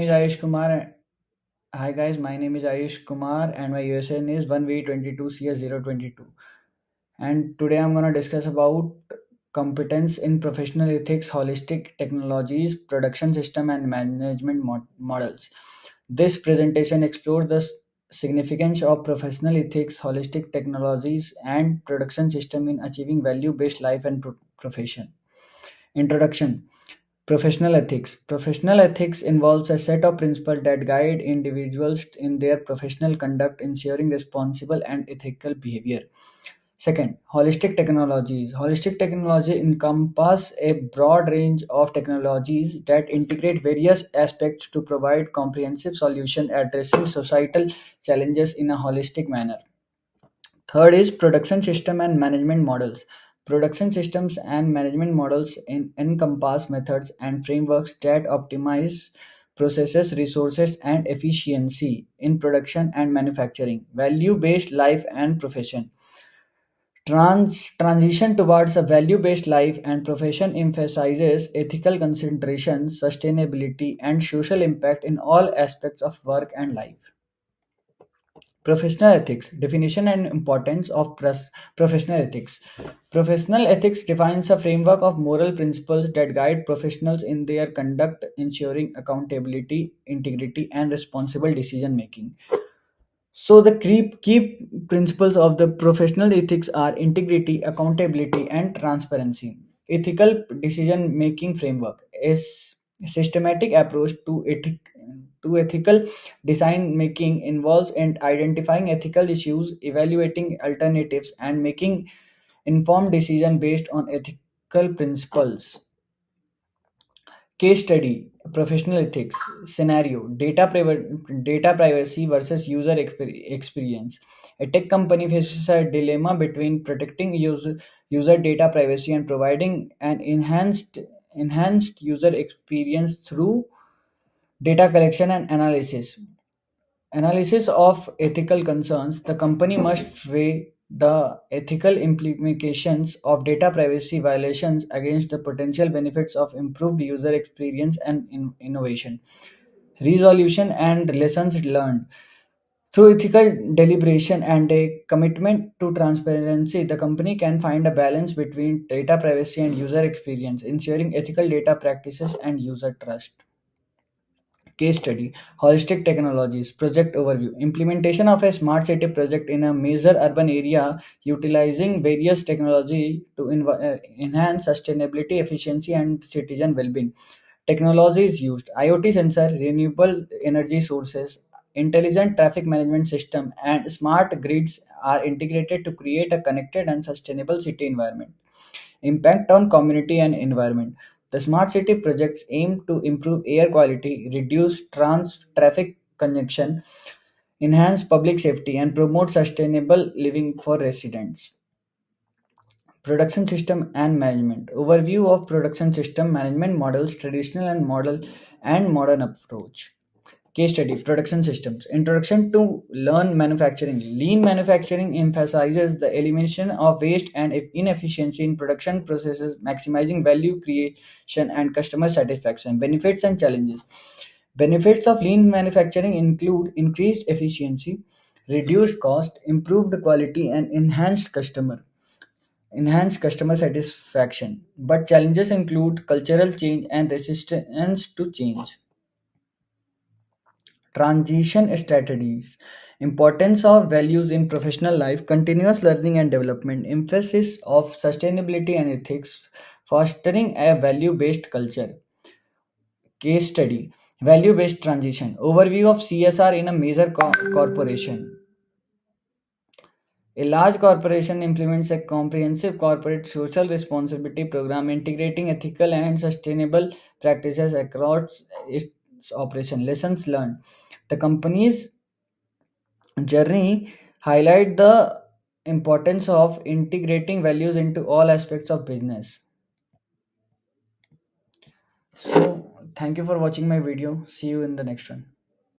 Is Ayush Kumar. Hi guys, my name is Ayush Kumar and my USN is 1V22CS022. And today I'm going to discuss about competence in professional ethics, holistic technologies, production system and management models. This presentation explores the significance of professional ethics, holistic technologies and production system in achieving value-based life and profession. Introduction. Professional ethics. Professional ethics involves a set of principles that guide individuals in their professional conduct, ensuring responsible and ethical behavior. Second, holistic technologies. Holistic technology encompass a broad range of technologies that integrate various aspects to provide comprehensive solution addressing societal challenges in a holistic manner. Third is production system and management models. Production systems and management models encompass methods and frameworks that optimize processes, resources, and efficiency in production and manufacturing. Value based life and profession. Transition towards a value based life and profession emphasizes ethical consideration, sustainability, and social impact in all aspects of work and life. Professional ethics. Definition and importance of professional ethics. Professional ethics defines a framework of moral principles that guide professionals in their conduct, ensuring accountability, integrity, and responsible decision making. So, the key principles of the professional ethics are integrity, accountability, and transparency. Ethical decision making framework is a systematic approach to ethical design making involves in identifying ethical issues, evaluating alternatives, and making informed decision based on ethical principles. Case study, professional ethics, scenario, data privacy versus experience. A tech company faces a dilemma between protecting user data privacy and providing an enhanced user experience through data collection and analysis of ethical concerns. The company must weigh the ethical implications of data privacy violations against the potential benefits of improved user experience and innovation. Resolution and lessons learned. Through ethical deliberation and a commitment to transparency, the company can find a balance between data privacy and user experience, ensuring ethical data practices and user trust. Case study, holistic technologies, project overview, implementation of a smart city project in a major urban area utilizing various technology to enhance sustainability, efficiency, and citizen well-being. Technologies used, IoT sensor, renewable energy sources, intelligent traffic management system, and smart grids are integrated to create a connected and sustainable city environment. Impact on community and environment. The smart city projects aim to improve air quality, reduce traffic congestion, enhance public safety, and promote sustainable living for residents. Production system and management. Overview of production system management models, traditional and modern approach. Case study, production systems. Introduction to lean manufacturing. Lean manufacturing emphasizes the elimination of waste and inefficiency in production processes, maximizing value creation and customer satisfaction. Benefits and challenges. Benefits of lean manufacturing include increased efficiency, reduced cost, improved quality, and enhanced customer satisfaction. But challenges include cultural change and resistance to change. Transition strategies. Importance of values in professional life, continuous learning and development, emphasis of sustainability and ethics, fostering a value based culture. Case study, value based transition, overview of CSR in a major corporation. A large corporation implements a comprehensive corporate social responsibility program integrating ethical and sustainable practices across its operation. Lessons learned. The company's journey highlight the importance of integrating values into all aspects of business. So thank you for watching my video. See you in the next one.